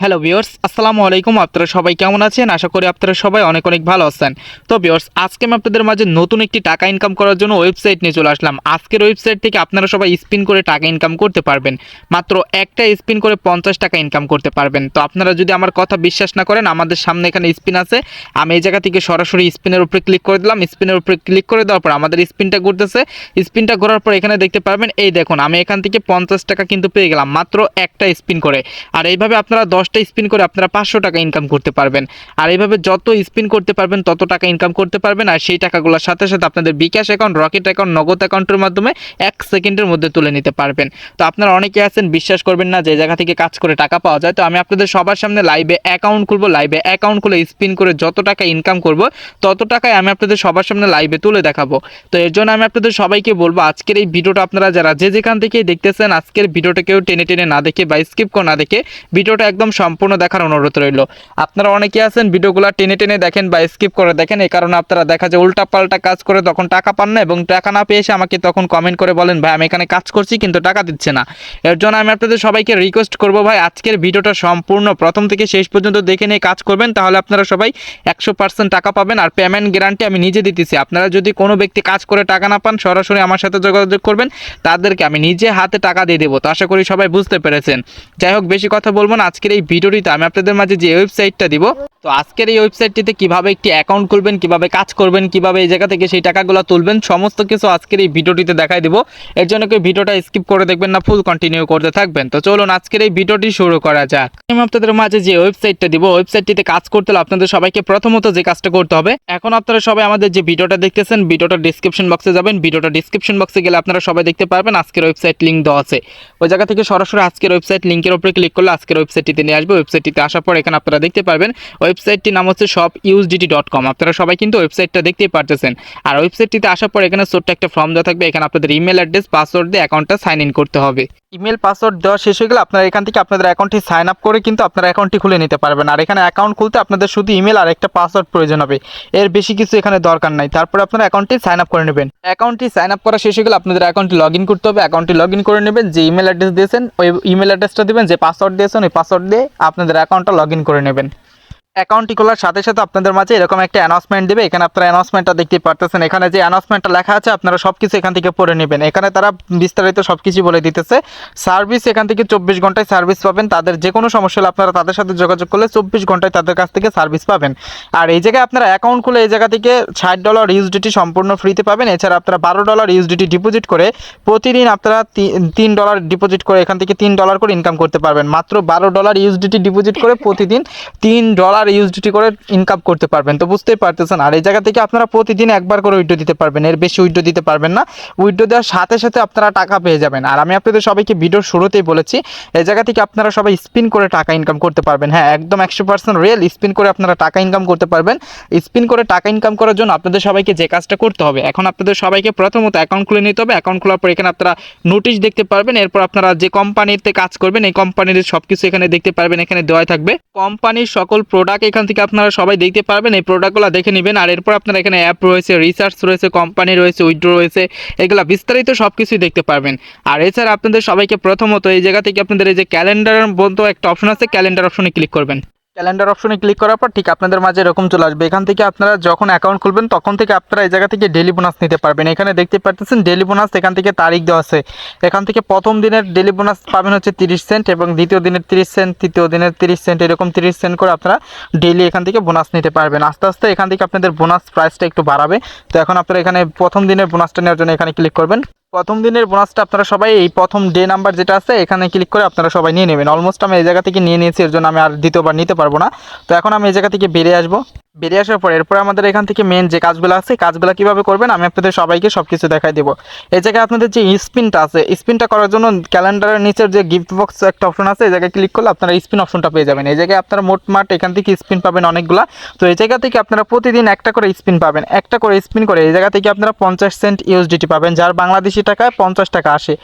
Hello viewers, আসসালামু আলাইকুম। আপনারা সবাই কেমন আছেন? আশা করি আপনারা সবাই অনেক অনেক ভালো আছেন। তো ভিউয়ার্স, আজকে আমি আপনাদের মাঝে নতুন একটি টাকা ইনকাম করার জন্য ওয়েবসাইট নিয়ে চলে আসলাম। আজকের ওয়েবসাইট থেকে আপনারা সবাই স্পিন করে টাকা ইনকাম করতে পারবেন। মাত্র একটা স্পিন করে 50 টাকা ইনকাম করতে পারবেন। তো আপনারা যদি আমার কথা বিশ্বাস না করেন, আমাদের সামনে এখানে স্পিন আছে। আমি এই জায়গা থেকে সরাসরি স্পিনের উপরে ক্লিক করে দিলাম। স্পিনের উপরে ক্লিক করে দেওয়ার পর আমাদের স্পিনটা ঘুরতেছে। স্পিনটা ঘোরার পর এখানে দেখতে পারবেন, এই দেখুন আমি এখান থেকে 50 টাকা কিন্তু পেয়ে গেলাম মাত্র একটা স্পিন করে। আর এইভাবে আপনারা 10টা স্পিন করে আপনারা 500 টাকা ইনকাম করতে পারবেন। আর এইভাবে যত স্পিন করতে পারবেন তত টাকা ইনকাম করতে পারবেন। আর সেই টাকাগুলোর সাথে সাথে আপনাদের বিকাশ অ্যাকাউন্ট, রকেট অ্যাকাউন্ট, নগদ অ্যাকাউন্টের মাধ্যমে 1 সেকেন্ডের মধ্যে তুলে নিতে পারবেন। তো আপনারা অনেকে আছেন বিশ্বাস করবেন না যে জায়গা থেকে কাজ করে টাকা পাওয়া যায়। তো আমি আপনাদের সবার সামনে লাইভে অ্যাকাউন্ট খুলবো, লাইভে অ্যাকাউন্ট খুলে স্পিন করে যত টাকা ইনকাম করব তত টাকায় আমি আপনাদের সবার সামনে লাইভে তুলে দেখাবো। তো এর জন্য আমি আপনাদের সবাইকে বলবো, আজকের এই ভিডিওটা আপনারা যারা যে যেখান থেকেই দেখতেছেন, আজকের ভিডিওটা কেউ টেনে টেনে না দেখে বা স্কিপ করে না দেখে ভিডিওটা একদম সম্পূর্ণ দেখার অনুরোধ রইল। আপনারা অনেকে আছেন ভিডিওগুলো টেনে টেনে দেখেন বা স্কিপ করে দেখেন, এই কারণে আপনারা দেখা যায় উল্টাপাল্টা কাজ করে তখন টাকা পান না, এবং টাকা না পেয়ে এসে আমাকে তখন কমেন্ট করে বলেন ভাই আমি এখানে কাজ করছি কিন্তু টাকা দিচ্ছে না। এর জন্য আমি আপনাদের সবাইকে রিকোয়েস্ট করব, ভাই আজকের ভিডিওটা সম্পূর্ণ প্রথম থেকে শেষ পর্যন্ত দেখে নিয়ে কাজ করবেন, তাহলে আপনারা সবাই 100% টাকা পাবেন। আর পেমেন্ট গ্যারান্টি আমি নিজে দিতেছি। আপনারা যদি কোনো ব্যক্তি কাজ করে টাকা না পান, সরাসরি আমার সাথে যোগাযোগ করবেন, তাদেরকে আমি নিজে হাতে টাকা দিয়ে দেবো। তো আশা করি সবাই বুঝতে পেরেছেন। যাই হোক, বেশি কথা বলবো না। আজকের এই ভিডিওটিতে আমি আপনাদের মাঝে যে ওয়েবসাইটটা দিব, তো আজকের এই ওয়েবসাইটটিতে কিভাবে একটি অ্যাকাউন্ট খুলবেন, কিভাবে কাজ করবেন, কিভাবে এই জায়গা থেকে সেই টাকাগুলো তুলবেন, সমস্ত কিছু আজকের এই ভিডিওটিতে দেখাই দিব। এর জন্য কেউ ভিডিওটা স্কিপ করে দেখবেন না, ফুল কন্টিনিউ করতে থাকবেন। তো চলুন আজকের এই ভিডিওটি শুরু করা যাক। আমি আপনাদের মাঝে যে ওয়েবসাইটটা দিব, ওয়েবসাইটটিতে কাজ করতে হলে আপনাদের সবাইকে প্রথমত যে কাজটা করতে হবে, এখন আপনারা সবাই আমাদের যে ভিডিওটা দেখতেছেন, ভিডিওটা ডিসক্রিপশন বক্সে যাবেন। ভিডিওটা ডিসক্রিপশন বক্সে গেলে আপনারা সবাই দেখতে পারবেন আজকের ওয়েবসাইট লিঙ্ক দেওয়া আছে। ওই জায়গা থেকে সরাসরি আজকের ওয়েবসাইট লিঙ্কের উপরে ক্লিক করলে আজকের ওয়েবসাইটটিতে নিয়ে আসবে। ওয়েবসাইটটিতে আসার পর এখানে আপনারা দেখতে পারবেন ওয়েবসাইটটির নাম হচ্ছে shopusdt.com। আপনারা সবাই কিন্তু ওয়েবসাইটটা দেখতেই পারতেছেন। আর ওয়েবসাইটটিতে আসার পর এখানে ছোট্ট একটা ফর্ম দেওয়া থাকবে। এখানে আপনাদের ইমেল অ্যাড্রেস, পাসওয়ার্ড দিয়ে অ্যাকাউন্টটা সাইন ইন করতে হবে। ইমেল পাসওয়ার্ড দেওয়া শেষ হয়ে গেলে আপনারা এখান থেকে আপনাদের অ্যাকাউন্টটি সাইন আপ করে কিন্তু আপনারা অ্যাকাউন্টটি খুলে নিতে পারবেন। আর এখানে অ্যাকাউন্ট খুলতে আপনাদের শুধু ইমেল আর একটা পাসওয়ার্ড প্রয়োজন হবে, এর বেশি কিছু এখানে দরকার নাই। তারপরে আপনারা অ্যাকাউন্টটি সাইন আপ করে নেবেন। অ্যাকাউন্টটি সাইন আপ করা শেষ হয়ে গেলে আপনাদের অ্যাকাউন্টটি লগ ইন করতে হবে। অ্যাকাউন্টটি লগ ইন করে নেবেন। যে ইমেল অ্যাড্রেস দিয়েছেন ওই ইমেল অ্যাড্রেসটা দিবেন, যে পাসওয়ার্ড দিয়েছেন ওই পাসওয়ার্ড দিয়ে আপনাদের অ্যাকাউন্টটা লগ ইন করে নেবেন। অ্যাকাউন্টটি খোলার সাথে সাথে আপনাদের মাঝে এরকম একটা অ্যানাউন্সমেন্ট দেবে। এখানে আপনারা অ্যানাউন্সমেন্টটা দেখতে পারতেছেন। এখানে যে অ্যানাউন্সমেন্টটা লেখা আছে আপনারা সব কিছু এখান থেকে পড়ে নেবেন। এখানে তারা বিস্তারিত সব কিছু বলে দিতেছে। সার্ভিস এখান থেকে 24 ঘন্টায় সার্ভিস পাবেন। তাদের যে কোনো সমস্যা হলে আপনারা তাদের সাথে যোগাযোগ করলে 24 ঘন্টায় তাদের কাছ থেকে সার্ভিস পাবেন। আর এই জায়গায় আপনারা অ্যাকাউন্ট খুলে এই জায়গা থেকে $60 ইউএসডিটি সম্পূর্ণ ফ্রিতে পাবেন। এছাড়া আপনারা $12 ইউএসডিটি ডিপোজিট করে প্রতিদিন আপনারা $3 ডিপোজিট করে এখান থেকে $3 করে ইনকাম করতে পারবেন। মাত্র $12 ইউএসডিটি ডিপোজিট করে প্রতিদিন $3 ইউএসডিটি করে ইনকাম করতে পারবেন। তো বুঝতেই পারতেছেন। আর এই জায়গা থেকে আপনারা প্রতিদিন একবার করে উইথড্র দিতে পারবেন, এর বেশি উইথড্র দিতে পারবেন না। উইথড্র দেওয়ার সাথে সাথে আপনারা টাকা পেয়ে যাবেন। আর আমি আপনাদের সবাইকে ভিডিওর শুরুতেই বলেছি, এই জায়গা থেকে আপনারা সবাই স্পিন করে টাকা ইনকাম করতে পারবেন। হ্যাঁ, একদম 100% রিয়েল স্পিন করে আপনারা টাকা ইনকাম করতে পারবেন। স্পিন করে টাকা ইনকাম করার জন্য আপনাদের সবাইকে যে কাজটা করতে হবে, এখন আপনাদের সবাইকে প্রথমত অ্যাকাউন্ট খুলে নিতে হবে। অ্যাকাউন্ট খোলার পর এখানে আপনারা নোটিশ দেখতে পারবেন। এরপর আপনারা যে কোম্পানিতে কাজ করবেন এই কোম্পানির সব কিছু এখানে দেখতে পারবেন। এখানে দেওয়া থাকবে কোম্পানির সকল প্রোডাক্ট এখান থেকে আপনারা সবাই দেখতে পারবেন। এই প্রোডাক্টগুলো দেখে নেবেন। আর এরপর আপনারা এখানে অ্যাপ রয়েছে, রিসার্চ রয়েছে, কোম্পানি রয়েছে, উইথড্র রয়েছে, এগুলো বিস্তারিত সব কিছুই দেখতে পারবেন। আর এছাড়া আপনাদের সবাইকে প্রথমত এই জায়গা থেকে আপনাদের এই যে ক্যালেন্ডার বলতে একটা অপশন আছে, ক্যালেন্ডার অপশনে ক্লিক করবেন। ক্যালেন্ডার অপশনে ক্লিক করার পর ঠিক আপনাদের মাঝে এরকম চলে আসবে। এখান থেকে আপনারা যখন অ্যাকাউন্ট খুলবেন তখন থেকে আপনারা এই জায়গা থেকে ডেলি বোনাস নিতে পারবেন। এখানে দেখতে পাচ্ছেন ডেলি বোনাস, এখান থেকে তারিখ দেওয়া আছে। এখান থেকে প্রথম দিনের ডেলি বোনাস পাবেন হচ্ছে 30 সেন্ট, এবং দ্বিতীয় দিনের 30 সেন্ট, তৃতীয় দিনের 30 সেন্ট, এরকম 30 সেন্ট করে আপনারা ডেলি এখান থেকে বোনাস নিতে পারবেন। আস্তে আস্তে এখান থেকে আপনাদের বোনাস প্রাইসটা একটু বাড়াবে। তো এখন আপনারা এখানে প্রথম দিনের বোনাসটা নেওয়ার জন্য এখানে ক্লিক করবেন। প্রথম দিনের বোনাসটা আপনারা সবাই এই প্রথম ডে নাম্বার যেটা আছে এখানে ক্লিক করে আপনারা সবাই নিয়ে নেবেন। অলমোস্ট আমি এই জায়গা থেকে নিয়ে নিয়েছি, এর জন্য আমি আর দ্বিতীয়বার নিতে পারবো না। তো এখন আমি এই জায়গা থেকে বেরিয়ে আসবো। বেরিয়ে আসার পর এরপরে আমাদের এখান থেকে মেন যে কাজগুলো আছে, কাজগুলো কীভাবে করবেন আমি আপনাদের সবাইকে সব কিছু দেখাই দেবো। এই জায়গায় আপনাদের যে স্পিনটা আছে, স্পিনটা করার জন্য ক্যালেন্ডারের নিচের যে গিফট বক্স একটা অপশন আছে, এই জায়গায় ক্লিক করলে আপনারা স্পিন অপশনটা পেয়ে যাবেন। এই জায়গায় আপনারা মোটমাট এখান থেকে স্পিন পাবেন অনেকগুলা। তো এই জায়গা থেকে আপনারা প্রতিদিন একটা করে স্পিন পাবেন। একটা করে স্পিন করে এই জায়গা থেকে আপনারা 50 সেন্ট ইউএসডিটি পাবেন, যার বাংলাদেশি বেশি টাকায় 50 টাকা আসে,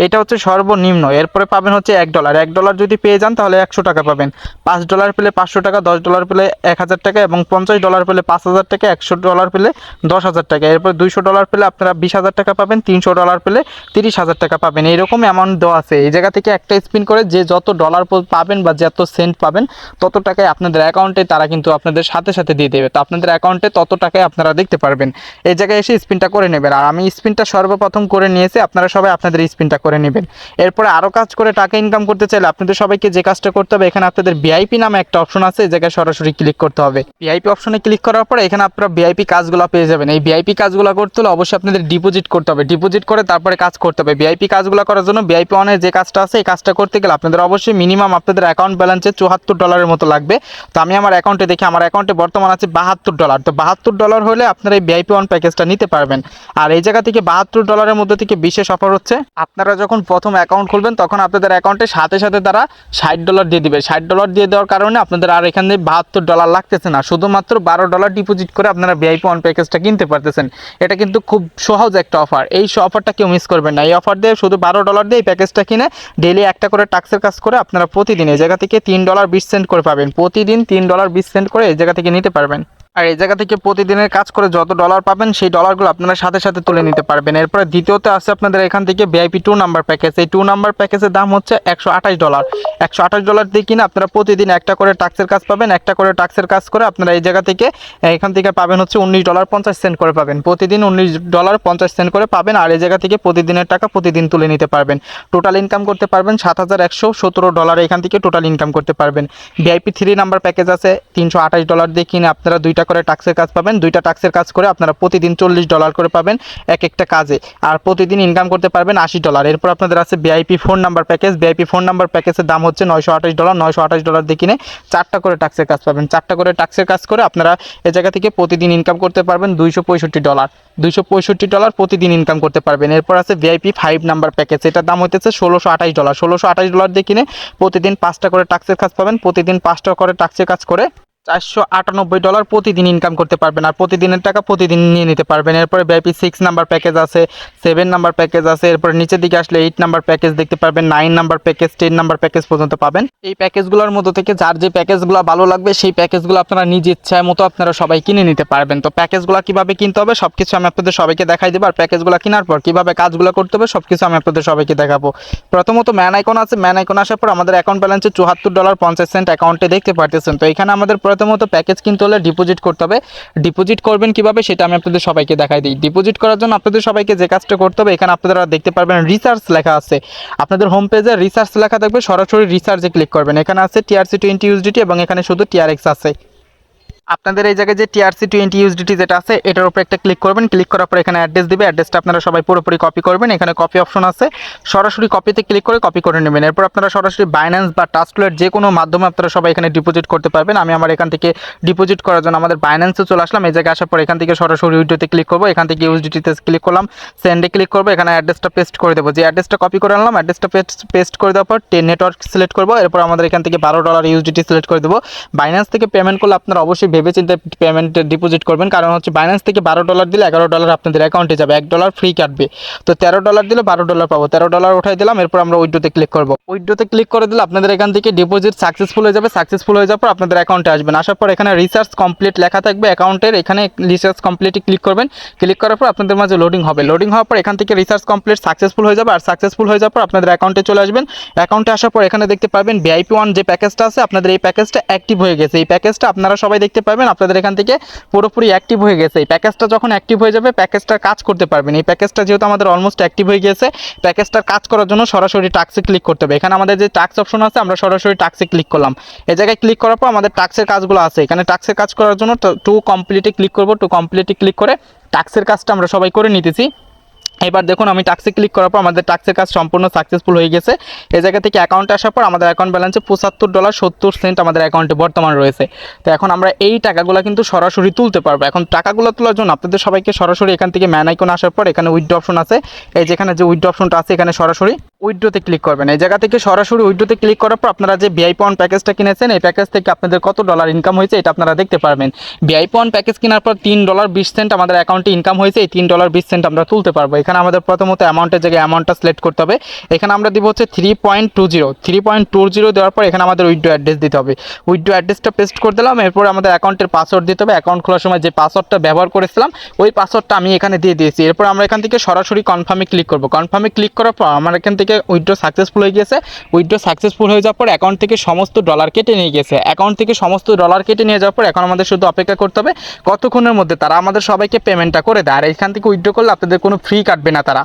এটা হচ্ছে সর্বনিম্ন। এরপরে পাবেন হচ্ছে $1, $1 যদি পেয়ে যান তাহলে 100 টাকা পাবেন, $5 পেলে 500 টাকা, $10 পেলে 1000 টাকা এবং $50 পেলে 5000 টাকা, $100 পেলে 10,000 টাকা। এরপর $200 পেলে আপনারা 20,000 টাকা পাবেন, $300 পেলে 30,000 টাকা পাবেন। এইরকম অ্যামাউন্ট দেওয়া আছে। এই জায়গা থেকে একটা স্পিন করে যে যত ডলার পাবেন বা যত সেন্ট পাবেন তত টাকায় আপনাদের অ্যাকাউন্টে তারা কিন্তু আপনাদের সাথে সাথে দিয়ে দেবে। তো আপনাদের অ্যাকাউন্টে তত টাকায় আপনারা দেখতে পারবেন। এই জায়গায় এসে স্পিনটা করে নেবেন। আর আমি স্পিনটা সর্বপ্রথম করে নিয়েছি, আপনারা সবাই আপনাদের স্পিনটা করে নেবেন। এরপরে আরও কাজ করে টাকা ইনকাম করতে চাইলে আপনাদের সবাইকে যে কাজটা করতে হবে, এখানে আপনাদের ভিআইপি নামে একটা অপশন আছে, এই জায়গায় সরাসরি ক্লিক করতে হবে। ভিআইপি অপশনে ক্লিক করার পরে এখানে আপনারা ভিআইপি কাজগুলো পেয়ে যাবেন। এই ভিআইপি কাজগুলো করতে হলে অবশ্যই আপনাদের ডিপোজিট করতে হবে, ডিপোজিট করে তারপরে কাজ করতে হবে। ভিআইপি কাজগুলো করার জন্য ভিআইপি ওয়ানের যে কাজটা আছে এই কাজটা করতে গেলে আপনাদের অবশ্যই মিনিমাম আপনাদের অ্যাকাউন্ট ব্যালেন্সে $74 মতো লাগবে। তো আমি আমার অ্যাকাউন্টে দেখি, আমার অ্যাকাউন্টে বর্তমান আছে $72। তো $72 হলে আপনারা এই ভিআইপি ওয়ান প্যাকেজটা নিতে পারবেন। আর এই জায়গা থেকে $72 মধ্যে থেকে বিশেষ অফার হচ্ছে, আপনারা যখন প্রথম অ্যাকাউন্ট খুলবেন তখন আপনাদের অ্যাকাউন্টে সাথে সাথে তারা $60 দিয়ে দিবে। $60 দিয়ে দেওয়ার কারণে আপনাদের আর এখানে $72 লাগতেছে না, শুধুমাত্র $12 ডিপোজিট করে আপনারা ভিআইপি ওয়ান প্যাকেজটা কিনতে পারতেছেন। এটা কিন্তু খুব সহজ একটা অফার, এই অফারটা কেউ মিস করবেন না। এই অফার দিয়ে শুধু $12 দিয়ে এই প্যাকেজটা কিনে ডেইলি একটা করে টাক্সের কাজ করে আপনারা প্রতিদিন এই জায়গা থেকে $3.20 করে পাবেন। প্রতিদিন $3.20 করে এই জায়গা থেকে নিতে পারবেন। আর এই জায়গা থেকে প্রতিদিনের কাজ করে যত ডলার পাবেন সেই ডলারগুলো আপনারা সাথে সাথে তুলে নিতে পারবেন। এরপরে দ্বিতীয়তে আছে আপনাদের এখান থেকে ভিআইপি 2 নাম্বার প্যাকেজ। এই 2 নাম্বার প্যাকেজের দাম হচ্ছে $128। $128 দিয়ে কিনে আপনারা প্রতিদিন একটা করে টাক্সের কাজ পাবেন। একটা করে টাক্সের কাজ করে আপনারা এই জায়গা থেকে এখান থেকে পাবেন হচ্ছে $19.50 করে পাবেন। প্রতিদিন $19.50 করে পাবেন। আর এই জায়গা থেকে প্রতিদিনের টাকা প্রতিদিন তুলে নিতে পারবেন। টোটাল ইনকাম করতে পারবেন $7,117। এখান থেকে টোটাল ইনকাম করতে পারবেন। ভিআইপি 3 নাম্বার প্যাকেজ আছে, $328 দিয়ে কিনে আপনারা দুইটা করে টাক্সের কাজ পাবেন। দুইটা টাক্সের কাজ করে আপনারা প্রতিদিন $40 করে পাবেন এক একটা কাজে। আর প্রতিদিন ইনকাম করতে পারবেন $80। এরপর আপনাদের আছে VIP 4 number package. VIP 4 number প্যাকেজের দাম হচ্ছে $928। $928 দিয়ে কিনে 4টা করে টাক্সের কাজ পাবেন। 4টা করে টাক্সের কাজ করে আপনারা এই জায়গা থেকে প্রতিদিন ইনকাম করতে পারবেন $265। $265 প্রতিদিন ইনকাম করতে পারবেন। এরপর আছে ভিআইপি 5 নাম্বার প্যাকেজ, এটার দাম হইতেছে $1628। $1628 দিয়ে কিনে প্রতিদিন 5টা করে টাক্সের কাজ পাবেন। প্রতিদিন 5টা করে টাক্সের কাজ করে $498 প্রতিদিন ইনকাম করতে পারবেন। আর প্রতিদিনের টাকা প্রতিদিন নিয়ে নিতে পারবেন। এরপরে ভিআইপি 6 নাম্বার প্যাকেজ আছে, 7 নাম্বার প্যাকেজ আছে। এরপর নিচের দিকে আসলে 8 নাম্বার প্যাকেজ দেখতে পারবেন, 9 নাম্বার প্যাকেজ, 10 নাম্বার প্যাকেজ পর্যন্ত পাবেন। এই প্যাকেজগুলোর মধ্যে থেকে যার যে প্যাকেজগুলো ভালো লাগবে সেই প্যাকেজগুলো আপনারা নিজ ইচ্ছায় মতো আপনারা সবাই কিনে নিতে পারবেন। তো প্যাকেজগুলো কীভাবে কিনতে হবে সব কিছু আমি আপনাদের সবাইকে দেখাই দেবো। আর প্যাকেজগুলো কেনার পর কীভাবে কাজগুলো করতে হবে সব কিছু আমি আপনাদের সবাইকে দেখাবো। প্রথমত ম্যান আইকন আছে, ম্যান আইকন আসার পর আমাদের অ্যাকাউন্ট ব্যালেন্সে $74.50 অ্যাকাউন্টে দেখতে পারতেছেন। তো এখানে আমাদের প্রথমত প্যাকেজ কিনতে হলে ডিপোজিট করতে হবে। ডিপোজিট করবেন কিভাবে সেটা আমি আপনাদের সবাইকে দেখাই দিই। ডিপোজিট করার জন্য আপনাদের সবাইকে যে কাজটা করতে হবে, এখানে আপনারা দেখতে পারবেন রিসার্চ লেখা আছে। আপনাদের হোম পেজে রিসার্চ লেখা থাকবে, সরাসরি রিসার্চে ক্লিক করবেন। এখানে আছে TRC20 USDT এবং এখানে শুধু TRX আছে। আপনাদের এই জায়গায় যে TRC20 USDT যেটা আছে এটার উপরে একটা ক্লিক করবেন। ক্লিক করার পর এখানে অ্যাড্রেস দিবে, অ্যাড্রেসটা আপনারা সবাই পুরোপুরি কপি করবেন। এখানে কপি অপশন আছে, সরাসরি কপিতে ক্লিক করে কপি করে নেবেন। এরপর আপনারা সরাসরি বাইন্যান্স বা ট্রাস্টওয়ালেট যে কোনো মাধ্যমে আপনারা সবাই এখানে ডিপোজিট করতে পারবেন। আমি আমার এখান থেকে ডিপোজিট করার জন্য আমাদের বাইন্যান্সে চলে আসলাম। এই জায়গায় আসার পর এখান থেকে সরাসরি উইড্রোতে ক্লিক করবো। এখান থেকে ইউএসডিটিতে ক্লিক করলাম, সেন্ডে ক্লিক করবো। এখানে অ্যাড্রেসটা পেস্ট করে দেবো। যে অ্যাড্রেসটা কপি করে আনলাম অ্যাড্রেসটা পেস্ট করে দেওয়ার পর নেটওয়ার্ক সিলেক্ট করবো। এরপর আমাদের এখান থেকে $12 USDT সিলেক্ট করে দেবো। বাইন্যান্স থেকে পেমেন্ট করলে আপনারা অবশ্যই ভেবেচিন্তে পেমেন্ট ডিপোজিট করবেন, কারণ হচ্ছে বাইন্যান্স থেকে $12 দিলে $11 আপনাদের অ্যাকাউন্টে যাবে, $1 ফ্রি কাটবে। তো $13 দিলে $12 পাবো, $13 উঠাই দিলাম। এরপর আমরা উইড্রোতে ক্লিক করবো। উইড্রোতে ক্লিক করে দিলে আপনাদের এখান থেকে ডিপোজিট সাকসেসফুল হয়ে যাবে। সাকসেসফুল হয়ে যাওয়ার পর আপনাদের অ্যাকাউন্টে আসবেন। আসার পর এখানে রিসার্চ কমপ্লিট লেখা থাকবে অ্যাকাউন্টের, এখানে রিসার্চ কমপ্লিটে ক্লিক করবেন। ক্লিক করার পর আপনাদের মাঝে লোডিং হবে। লোডিং হওয়ার পর এখান থেকে রিসার্চ কমপ্লিট সাকসেসফুল হয়ে যাবে। আর সাকসেসফুল হয়ে যাওয়ার পর আপনাদের অ্যাকাউন্টে চলে আসবেন। অ্যাকাউন্টে আসার পর এখানে দেখতে পাবেন ভিআইপি 1 যে প্যাকেজটা আছে আপনাদের এই প্যাকেজটা অ্যাক্টিভ হয়ে গেছে। এই প্যাকেজটা আপনারা সবাই দেখতে পাবেন আপনাদের এখান থেকে পুরোপুরি অ্যাক্টিভ হয়ে গেছে। এই প্যাকেজটা যখন অ্যাক্টিভ হয়ে যাবে প্যাকেজটার কাজ করতে পারবেন। এই প্যাকেজটা যেহেতু আমাদের অলমোস্ট অ্যাক্টিভ হয়ে গেছে, প্যাকেজটার কাজ করার জন্য সরাসরি টাক্সে ক্লিক করতে হবে। এখানে আমাদের যে টাক্স অপশন আছে আমরা সরাসরি টাক্সে ক্লিক করলাম। এই জায়গায় ক্লিক করার পর আমাদের টাক্সের কাজগুলো আছে, এখানে টাক্সের কাজ করার জন্য টু কমপ্লিটে ক্লিক করব। টু কমপ্লিটে ক্লিক করে টাক্সের কাজটা আমরা সবাই করে নিতেছি। এবার দেখুন আমি টাক্সে ক্লিক করার পর আমাদের টাক্সের কাজ সম্পূর্ণ সাকসেসফুল হয়ে গেছে। এই জায়গা থেকে অ্যাকাউন্টে আসার পর আমাদের অ্যাকাউন্ট ব্যালেন্সে $75.70 আমাদের অ্যাকাউন্টে বর্তমান রয়েছে। তো এখন আমরা এই টাকাগুলো কিন্তু সরাসরি তুলতে পারবো। এখন টাকাগুলো তোলার জন্য আপনাদের সবাইকে সরাসরি এখান থেকে ম্যান আইকন আসার পর এখানে উইথড্র অপশন আছে। এই যেখানে যে উইথড্র অপশনটা আছে এখানে সরাসরি উইথড্রোতে ক্লিক করবেন। এই জায়গা থেকে সরাসরি উইথড্রোতে ক্লিক করার পর আপনারা যে ভিআইপি ওয়ান প্যাকেজটা কিনেছেন এই প্যাকেজ থেকে আপনাদের কত ডলার ইনকাম হয়েছে এটা আপনারা দেখতে পারবেন। ভিআইপি ওয়ান প্যাকেজ কেনার পর $3.20 আমাদের অ্যাকাউন্টে ইনকাম হয়েছে। এই $3.20 আমরা তুলতে পারবো। এখানে আমাদের প্রথমত অ্যামাউন্টের জায়গায় অ্যামাউন্টটা সিলেক্ট করতে হবে। এখানে আমরা দিব হচ্ছে 3.20 দেওয়ার পর এখানে আমাদের উইথড্রো অ্যাড্রেস দিতে হবে। উইথড্রো অ্যাড্রেসটা পেস্ট করে দিলাম। এরপর আমাদের অ্যাকাউন্টের পাসওয়ার্ড দিতে হবে। অ্যাকাউন্ট খোলার সময় যে পাসওয়ার্ডটা ব্যবহার করেছিলাম ওই পাসওয়ার্ডটা আমি এখানে দিয়ে দিয়েছি। এরপর আমরা এখান থেকে সরাসরি কনফার্মে ক্লিক করব। কনফার্মে ক্লিক করার পর আমার এখান থেকে উইথড্রো সাকসেসফুল হয়ে গেছে। উইথড্রো সাকসেসফুল হয়ে যাওয়ার পর অ্যাকাউন্ট থেকে সমস্ত ডলার কেটে নিয়ে গেছে। অ্যাকাউন্ট থেকে সমস্ত ডলার কেটে নিয়ে যাওয়ার পর এখন আমাদের শুধু অপেক্ষা করতে হবে কতক্ষণের মধ্যে তারা আমাদের সবাইকে পেমেন্টটা করে দেয়। আর এখান থেকে উইথড্রো করলে আপনাদের কোনো ফ্রি কাটবে না তারা।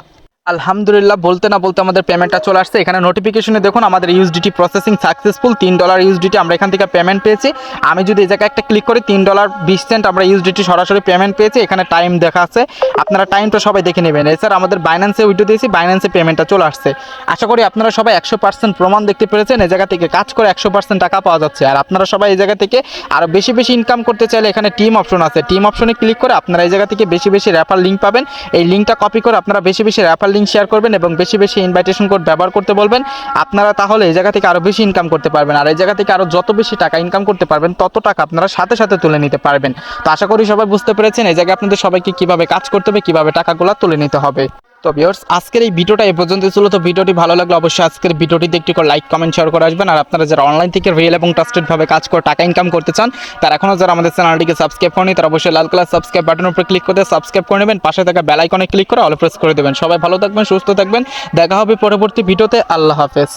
আলহামদুলিল্লাহ বলতে না বলতে আমাদের পেমেন্টটা চলে আসছে। এখানে নোটিফিকেশনে দেখুন আমাদের ইউএসডিটি প্রসেসিং সাকসেসফুল, $3 ইউএসডিটি আমরা এখান থেকে পেমেন্ট পেয়েছি। আমি যদি এই জায়গায় একটা ক্লিক করি $3.20 আমরা ইউএসডিটি সরাসরি পেমেন্ট পেয়েছি। এখানে টাইম দেখা আছে, আপনারা টাইমটা সবাই দেখে নেবেন। এছাড়া আমাদের বাইন্যান্সে উইথড্রো দিয়েছি, বাইন্যান্সে পেমেন্টটা চলে আসছে। আশা করি আপনারা সবাই 100% প্রমাণ দেখতে পেরেছেন। এই জায়গা থেকে কাজ করে 100% টাকা পাওয়া যাচ্ছে। আর আপনারা সবাই এই জায়গা থেকে আরও বেশি বেশি ইনকাম করতে চাইলে এখানে টিম অপশন আছে, টিম অপশনে ক্লিক করে আপনারা এই জায়গা থেকে বেশি বেশি রেফার লিঙ্ক পাবেন। এই লিঙ্কটা কপি করে আপনারা বেশি বেশি রেফার লিঙ্ক শেয়ার করবেন এবং বেশি বেশি ইনভাইটেশন কোড ব্যবহার করতে বলবেন। আপনারা তাহলে এই জায়গা থেকে আরও বেশি ইনকাম করতে পারবেন। আর এই জায়গা থেকে আরও যত বেশি টাকা ইনকাম করতে পারবেন তত টাকা আপনারা সাথে সাথে তুলে নিতে পারবেন। তো আশা করি সবাই বুঝতে পেরেছেন এই জায়গায় আপনাদের সবাইকে কীভাবে কাজ করতে হবে, কীভাবে টাকাগুলো তুলে নিতে হবে। তো ভিউয়ার্স আজকের এই ভিডিওটা এই পর্যন্ত ছিল। তো ভিডিওটি ভালো লাগলে অবশ্যই আজকের ভিডিওটিতে একটি করে লাইক কমেন্ট শেয়ার করে আসবেন। আর আপনারা যারা অনলাইন থেকে রিয়েল এবং ট্রাস্টেডভাবে কাজ করে টাকা ইনকাম করতে চান তারা এখনও যারা আমাদের চ্যানেলটিকে সাবস্ক্রাইব করেনি তারা অবশ্যই লাল কালার সাবস্ক্রাইব বাটনের উপরে ক্লিক করে সাবস্ক্রাইব করে নেবেন। পাশে থাকা বেল আইকনে ক্লিক করে অল প্রেস করে দেবেন। সবাই ভালো থাকবেন, সুস্থ থাকবেন। দেখা হবে পরবর্তী ভিডিওতে। আল্লাহ হাফেজ।